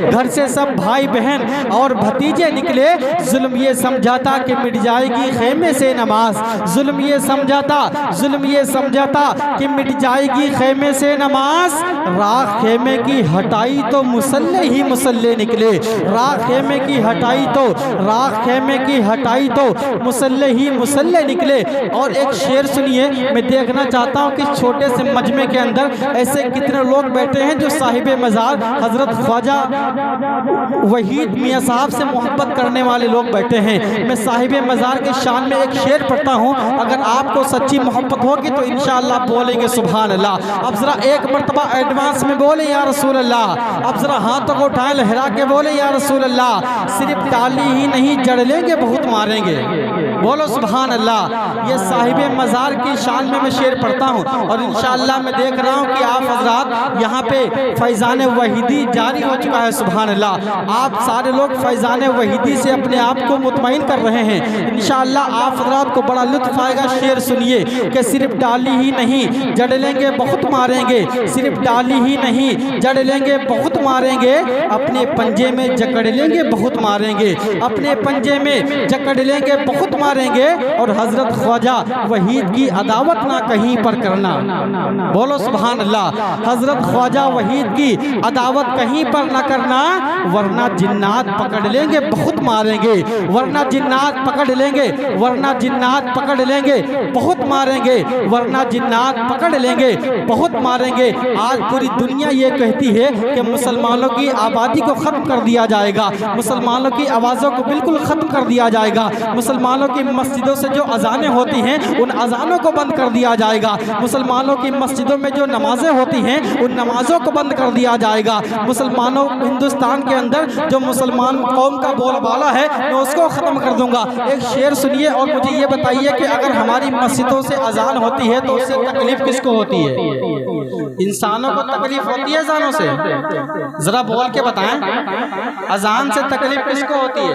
घर से सब भाई बहन और भतीजे निकले। जुल्म ये समझाता कि मिट जाएगी खेमे से नमाज, जुल्म ये समझाता कि मिट जाएगी खेमे से नमाज। राख खेमे की हटाई तो मुसल्ले ही मुसल्ले निकले, राख खेमे की हटाई तो मुसल्ले ही मुसल्ले निकले। और एक शेर सुनिए, मैं देखना चाहता हूँ कि छोटे से मजमे के अंदर ऐसे कितने लोग बैठे हैं जो साहिब मज़ार हजरत ख्वाजा वहीद मियाँ साहब से मोहब्बत करने वाले लोग बैठे हैं। मैं साहिब मज़ार के शान में एक शेर पढ़ता हूँ, अगर आपको सच्ची मोहब्बत होगी तो इंशाअल्लाह बोलेंगे सुभान अल्लाह। अब जरा एक मरतबा एडवांस में बोले या रसूल अल्लाह, अब जरा हाथों को उठाए लहरा के बोले या रसूल अल्लाह। सिर्फ डाली ही नहीं जड़ लेंगे बहुत मारेंगे, बोलो सुभान अल्लाह। ये साहिब मज़ार की शान में मैं शेर पढ़ता हूँ और इंशाअल्लाह मैं देख रहा हूँ कि आप हजरात यहाँ पे फैज़ान वहीदी जारी हो चुका है। सुभान अल्लाह, आप सारे लोग फैज़ान वहीदी से अपने आप को मुतमईन कर रहे हैं। इंशाअल्लाह आप हजरात को बड़ा लुत्फ़ आएगा। शेर सुनिए कि सिर्फ डाली ही नहीं जड़ लेंगे बहुत मारेंगे, सिर्फ डाली ही नहीं जड़ लेंगे बहुत मारेंगे, अपने पंजे में जकड़ लेंगे बहुत मारेंगे, अपने पंजे में जकड़ लेंगे बहुत मारेंगे। और हजरत ख्वाजा वहीद की अदावत ना कहीं पर करना, बोलो सुभान अल्लाह। हजरत ख्वाजा वहीद की अदावत कहीं पर ना करना, वरना जिन्नात पकड़ लेंगे बहुत मारेंगे, वरना जिन्नात पकड़ लेंगे, वरना जिन्नात पकड़ लेंगे बहुत मारेंगे, वरना जिन्नात पकड़ लेंगे बहुत मारेंगे। आज पूरी दुनिया ये कहती है कि मुसलमानों की आबादी को ख़त्म कर दिया जाएगा, मुसलमानों की आवाज़ों को बिल्कुल ख़त्म कर दिया जाएगा, मुसलमानों की मस्जिदों से जो अजानें होती हैं उन अजानों को बंद कर दिया जाएगा, मुसलमानों की मस्जिदों में जो नमाजें होती हैं उन नमाजों को बंद कर दिया जाएगा। मुसलमानों हिंदुस्तान के अंदर जो मुसलमान कौम का बोलबाला है मैं उसको ख़त्म कर दूंगा। एक शेर सुनिए और मुझे ये बताइए कि अगर हमारी मस्जिदों से अजान होती है तो उससे तकलीफ किसको होती है? इंसानों को तकलीफ होती है अजानों से? जरा बोल के बताएं, अजान से तकलीफ किसको होती है?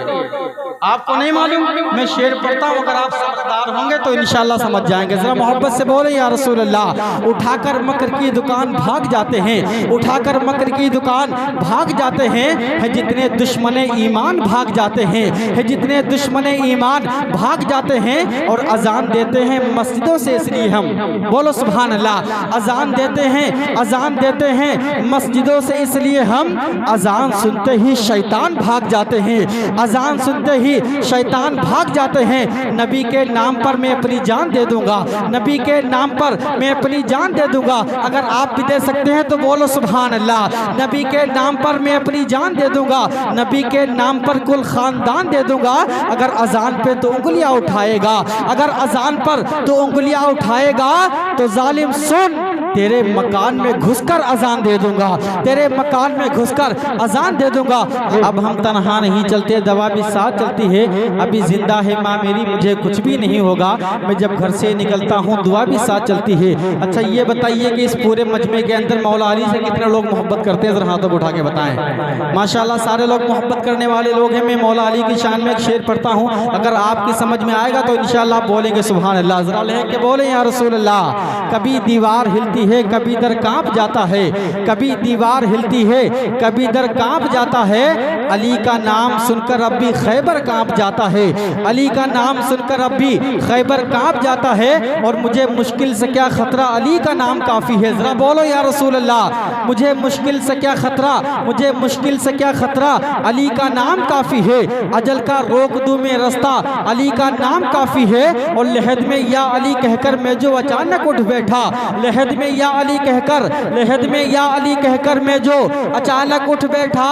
आपको नहीं मालूम? मैं शेर पढ़ता हूँ, अगर आप समझदार होंगे तो इंशाल्लाह समझ जाएंगे। जरा मोहब्बत से बोले या रसूल अल्लाह। उठाकर मकर की दुकान भाग जाते हैं, उठाकर मकर की दुकान भाग जाते हैं, है जितने दुश्मने ईमान भाग जाते हैं, है जितने दुश्मने ईमान भाग जाते हैं। और अजान देते हैं मस्जिदों से इसलिए हम, बोलो सुभान अल्लाह। अजान देते हैं, अजान देते हैं मस्जिदों से इसलिए हम, अजान सुनते ही शैतान भाग जाते हैं, अजान सुनते ही शैतान भाग जाते हैं। नबी के नाम पर मैं अपनी जान दे दूंगा, नबी के नाम पर मैं अपनी जान दे दूंगा। अगर आप भी दे सकते हैं तो बोलो सुभान अल्लाह। नबी के नाम पर मैं अपनी जान दे दूंगा, नबी के नाम पर कुल खानदान दे दूंगा। अगर अजान पे तो उंगलियां उठाएगा, अगर अजान पर तो उंगलियां उठाएगा तो जालिम सुन, तेरे मकान में घुसकर अजान दे दूंगा, तेरे मकान में घुसकर अजान दे दूंगा। अब हम तनहा नहीं चलते, दवा भी साथ चलती है। अभी जिंदा है माँ मेरी, मुझे कुछ भी नहीं होगा, मैं जब घर से निकलता हूँ दुआ भी साथ चलती है। अच्छा ये बताइए कि इस पूरे मजमे के अंदर मौला अली से कितने लोग मोहब्बत करते हैं? जरा हाथों को उठा के बताएं। माशाल्लाह सारे लोग मोहब्बत करने वाले लोग हैं। मैं मौला अली की शान में एक शेर पढ़ता हूँ, अगर आपकी समझ में आएगा तो इंशाल्लाह बोलेंगे सुभान अल्लाह। जरा लेके बोले या रसूल अल्लाह। कभी दीवार हिलती है कभी दर कांप जाता है, कभी दीवार हिलती है कभी दर कांप जाता है। अली का नाम सुनकर अब भी खैबर कांप जाता है, अली का नाम सुनकर अब भी खैबर कांप जाता है। और मुझे मुश्किल से क्या खतरा, अली का नाम काफ़ी है। ज़रा बोलो या रसूल अल्लाह। मुझे मुश्किल से क्या खतरा, मुझे मुश्किल से क्या खतरा, अली का नाम काफ़ी है। अजल का रोक दूँ मैं रास्ता, अली का नाम काफ़ी है। और लहद में या अली कहकर मैं जो अचानक उठ बैठा, लहद में या अली कहकर, लहद में या अली कहकर मैं जो अचानक उठ बैठा।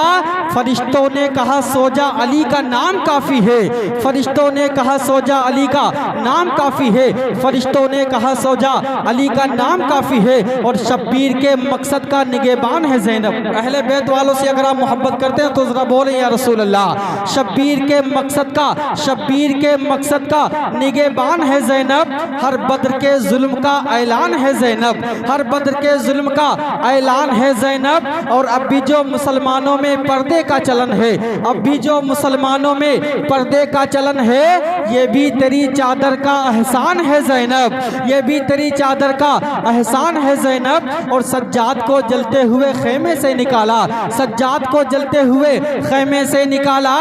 फरिश्तों ने कहा सो जा, अली का नाम काफ़ी है। फरिश्तों ने कहा सो जा, अली का नाम काफ़ी है। फरिश्तों ने कहा सो जा, अली का नाम काफ़ी है। और शब्बीर के मकसद का निगहबान है ज़ैनब। अहले बैत वालों से अगर आप मोहब्बत करते हैं तो ज़रा बोलें या रसूल अल्लाह। शब्बीर के मकसद का, शब्बीर के मकसद का निगहबान है ज़ैनब। हर बद्र के जुल्म का ऐलान है ज़ैनब, हर बद्र के जुल्म का ऐलान है ज़ैनब। और अब भी जो मुसलमानों में पर्दे पर्दे का चलन है। अब भी जो मुसलमानों में पर्दे का चलन है, ये भी तेरी चादर का एहसान है ज़ैनब, ये भी तेरी चादर का एहसान है ज़ैनब। और सज्जाद को जलते हुए खेमे से निकाला, सज्जाद को जलते हुए खेमे से निकाला।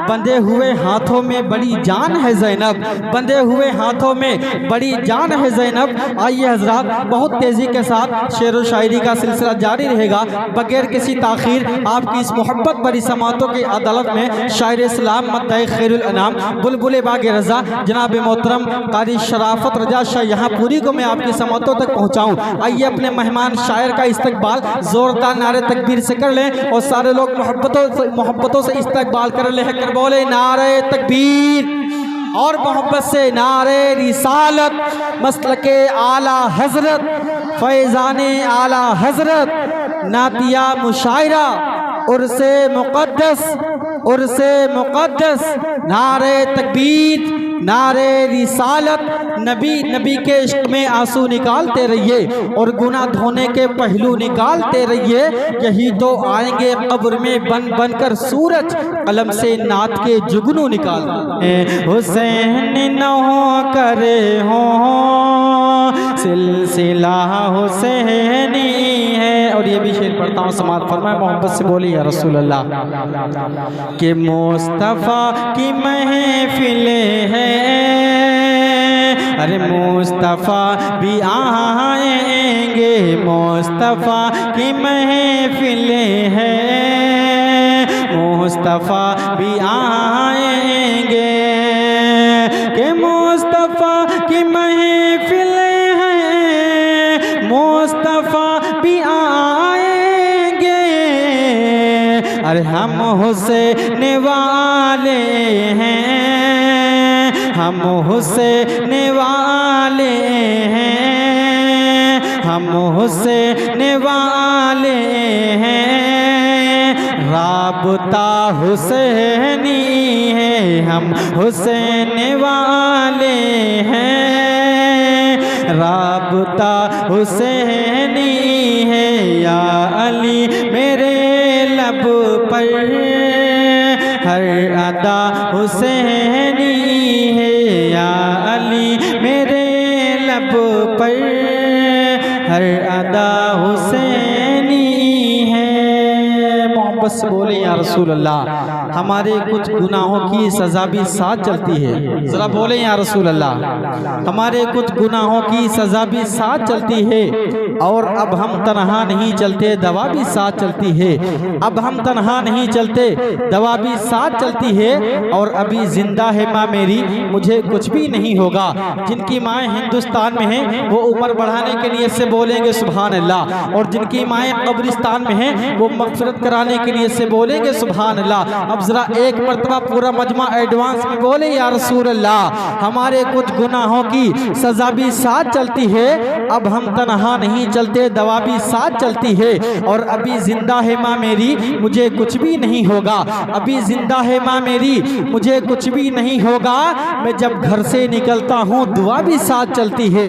बंधे हुए हाथों में बड़ी जान है ज़ैनब, बंधे हुए हाथों में बड़ी जान है ज़ैनब। आइए हजरात, बहुत तेज़ी के साथ शेर व शायरी का सिलसिला जारी रहेगा बगैर किसी ताख़ीर। आपकी इस मोहब्बत भरी समातों की अदालत में शायर इस्लाम मद्दाए खैरुल अनाम बुलबुल बाग रज़ा जनाब मोहतरम कारी शराफत रजा शाह यहाँ पूरी को मैं आपकी समातों तक पहुँचाऊँ। आइए अपने मेहमान शायर का इस्तकबाल ज़ोरदार नारे तकबीर से कर लें और सारे लोग मोहब्बतों से इस्तकबाल कर ले कर बोले नारे तकबीर और मोहब्बत से नारे रिसालत। मसलके आला हजरत, फैज़ाने आला हजरत, नातिया मुशायरा, उर्से मुक़द्दस, उर्से मुक़द्दस। नारे तकबीर, नारे रिसालत। नबी के इश्क में आंसू निकालते रहिए और गुनाह धोने के पहलू निकालते रहिए। यही तो आएंगे कब्र में बन बन कर सूरज, कलम से नात के जुगनू निकाल। हुसैन न हो करे हो सिलसिला हुसैनी है। और ये भी शेर पढ़ता हूँ, समात फरमाए मोहब्बत से बोली या रसूल अल्लाह कि मुस्तफ़ा की महफिलें हैं, अरे मुस्तफ़ा भी आएंगे, मुस्तफ़ा की महफिलें हैं, मुस्तफ़ा भी आएंगे, कि मुस्तफ़ा की महफिलें हैं, मुस्तफ़ा भी आएंगे। अरे हम हुसैन वाले हैं, हम हुसैन वाले हैं, हम हुसैन वाले हैं। राबता हुसैनी है, हम हुसैन वाले हैं, राबता हुसैनी है। या अली मेरे लब पर हर अदा हुसैनी है, या अली मेरे लब पर हर अदा हुसैनी है। मोहब्बत से बोले या रसूल अल्लाह, हमारे कुछ गुनाहों की सज़ा भी साथ चलती है। ज़रा बोले या रसूल अल्लाह, हमारे कुछ गुनाहों की सज़ा भी साथ चलती है। और अब हम तन्हा नहीं चलते, दवा भी साथ चलती है। अब हम तन्हा नहीं चलते, दवा भी साथ चलती है। और अभी जिंदा है माँ मेरी, मुझे कुछ भी नहीं होगा। जिनकी माएँ हिंदुस्तान में हैं वो उम्र बढ़ाने के लिए से बोलेंगे सुभान अल्लाह, और जिनकी माएँ कब्रिस्तान में हैं वो मग़फ़िरत कराने के लिए से बोलेंगे सुभान अल्लाह। अब ज़रा एक मरतबा पूरा मजमा एडवांस में बोले या रसूल अल्लाह, हमारे कुछ गुनाहों की सज़ा भी साथ चलती है। अब हम तन्हा नहीं चलते, दवा भी साथ चलती है। और अभी जिंदा है माँ मेरी, मुझे कुछ भी नहीं होगा। अभी जिंदा है माँ मेरी, मुझे कुछ भी नहीं होगा। मैं जब घर से निकलता हूँ दुआ भी साथ चलती है।